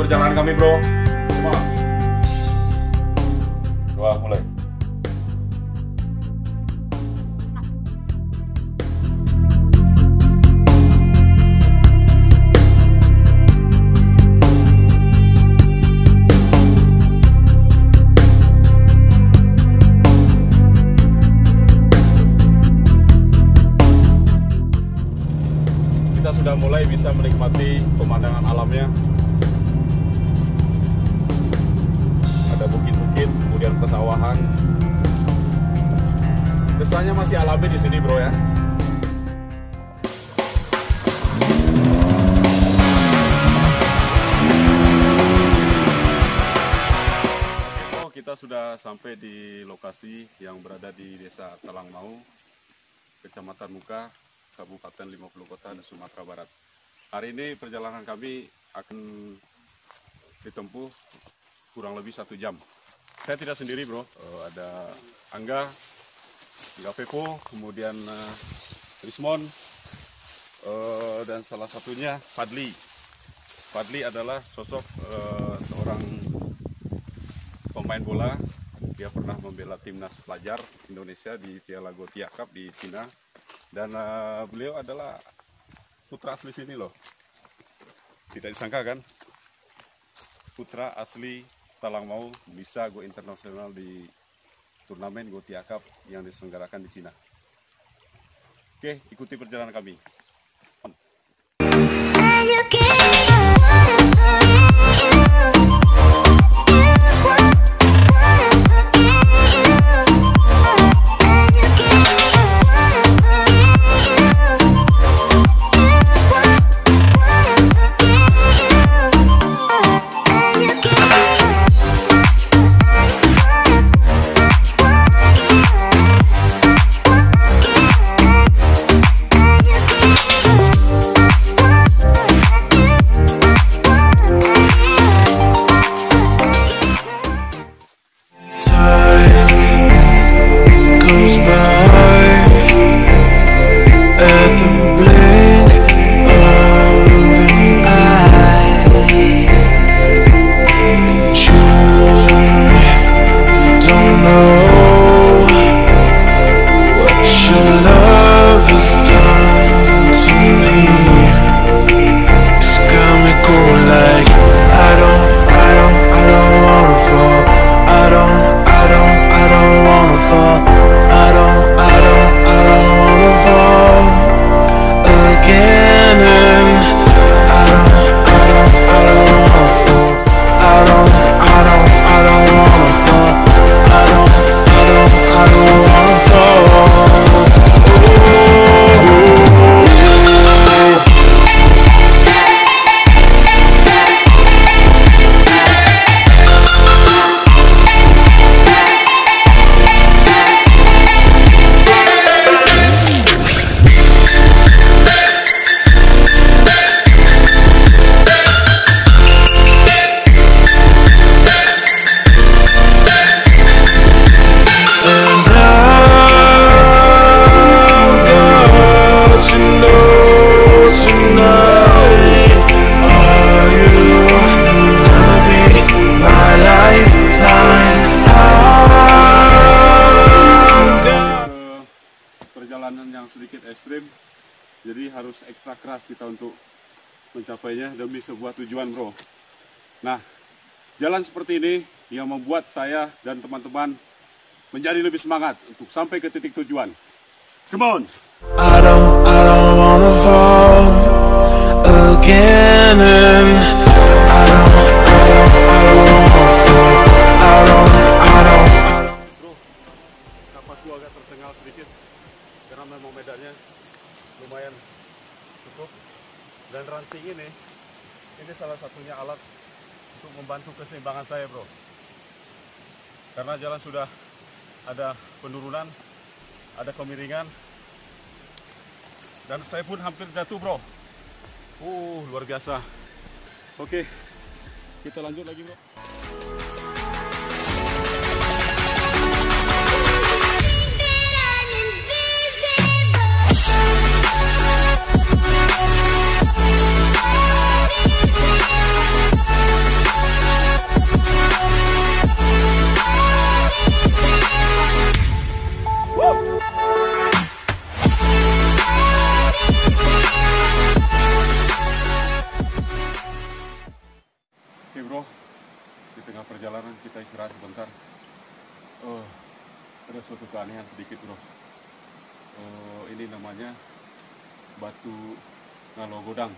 perjalanan kami, bro. Coba. Dua, mulai. Kita sudah mulai bisa menikmati pemandangan alamnya. Ada bukit-bukit, kemudian pesawahan. Kesannya masih alami di sini, bro ya. Kita sudah sampai di lokasi yang berada di Desa Talangmau, Kecamatan Muka, Kabupaten 50 Kota, Sumatera Barat. Hari ini perjalanan kami akan ditempuh kurang lebih 1 jam. Saya tidak sendiri, bro. Ada Angga, Pepo, kemudian Rismon, dan salah satunya Fadli. Fadli adalah sosok seorang pemain bola. Dia pernah membela timnas pelajar Indonesia di Piala Gothia Cup di Cina. Dan beliau adalah putra asli sini loh. Tidak disangka kan? Putra asli Talangmau bisa go internasional di turnamen Gothia Cup yang diselenggarakan di Cina. Oke, ikuti perjalanan kami. Yang sedikit ekstrim, jadi harus ekstra keras kita untuk mencapainya demi sebuah tujuan, bro. Nah, jalan seperti ini yang membuat saya dan teman-teman menjadi lebih semangat untuk sampai ke titik tujuan. Come on! I don't wanna fall again, and I don't wanna fall. Bro, napasku agak tersengal sedikit karena memang medannya lumayan cukup, dan ranting ini salah satunya alat untuk membantu keseimbangan saya, bro, karena jalan sudah ada penurunan, ada kemiringan, dan saya pun hampir jatuh, bro. Luar biasa. Oke, kita lanjut lagi, bro. kita istirahat sebentar. Ada suatu keanehan sedikit bro. Ini namanya batu Ngalogodang.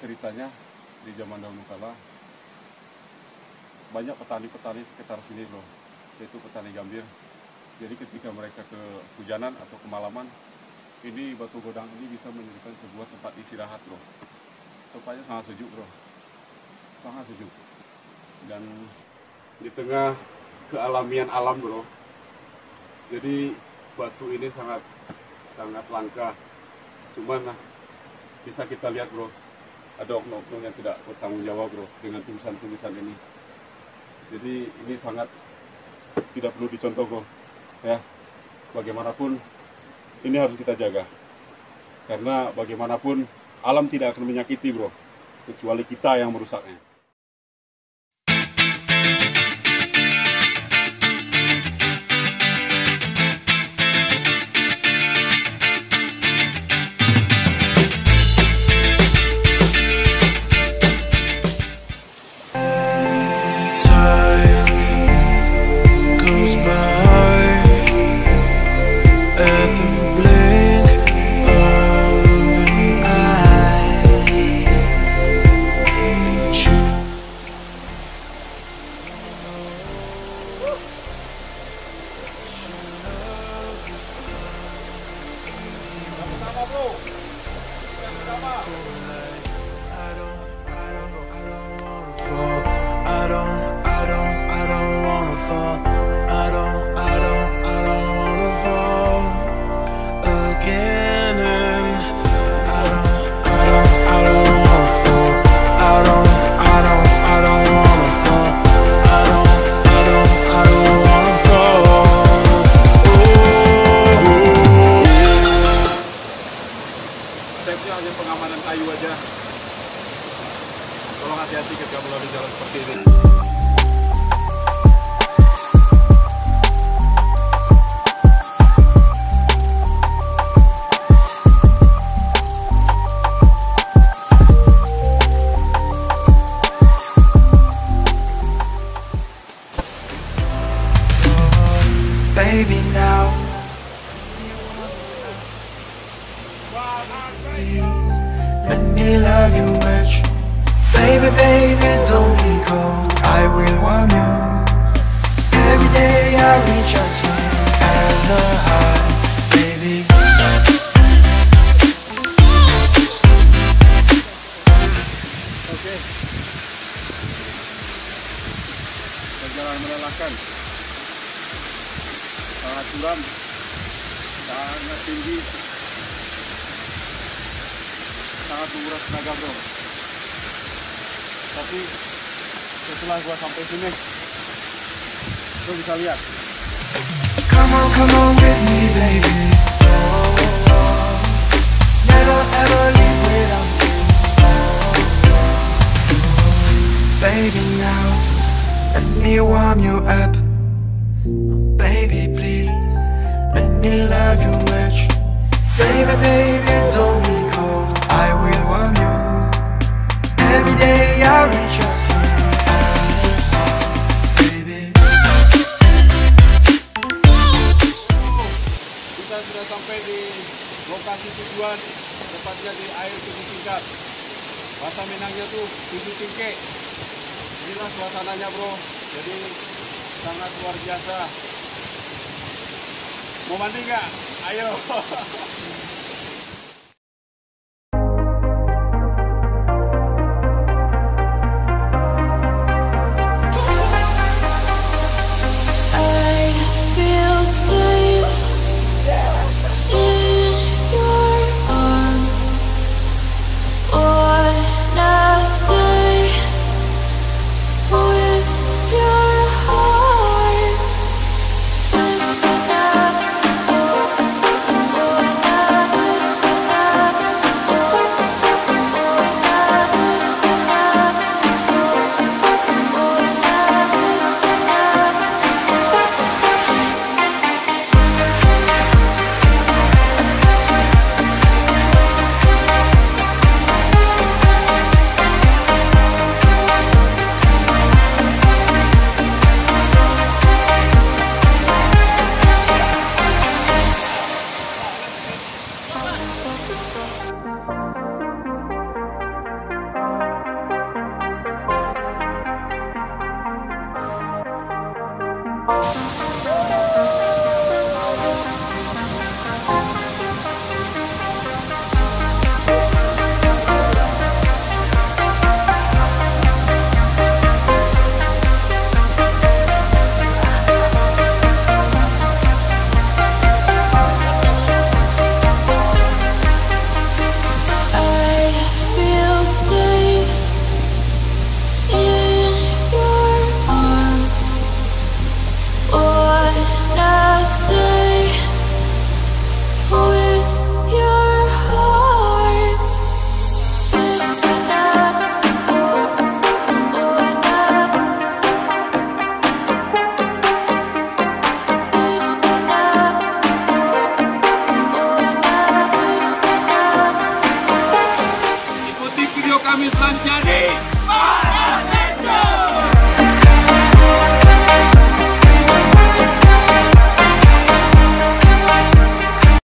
Ceritanya di zaman dahulu kala banyak petani-petani sekitar sini bro, yaitu petani gambir. Jadi ketika mereka ke hujanan atau kemalaman, ini batu godang ini bisa menjadikan sebuah tempat istirahat bro. Tempatnya sangat sejuk bro, sangat sejuk. Dan di tengah kealamian alam bro, jadi batu ini sangat langka. Cuman bisa kita lihat bro, ada oknum-oknum yang tidak bertanggung jawab bro dengan tulisan-tulisan ini. Jadi ini sangat tidak perlu dicontoh bro ya. Bagaimanapun ini harus kita jaga, karena bagaimanapun alam tidak akan menyakiti bro, kecuali kita yang merusaknya. Stepnya hanya pengamanan kayu aja. Tolong hati-hati ketika melalui jalan seperti ini. Baby now, let me love you much. Baby, baby, don't be cold, I will warm you. Every day I reach out to you as a high, baby. Oke. Perjalanan melelahkan. Sangat curam, sangat tinggi, sangat menguras tenaga bro. Tapi setelah gua sampai sini, lo bisa lihat. Come on with me, baby. Never ever leave without me. Baby now, let me warm you up. Baby please, let me love you much. Baby, baby, don't be cold, I will warm you. Every day I reach out to you, baby. Kita sudah sampai di lokasi tujuan, tepatnya di air Tujuh Tingkat. Bahasa Minangnya tuh Tujuh Tingke. Inilah suasananya bro, jadi sangat luar biasa. Mau mandi nggak? Ayo. Amit Lanjani.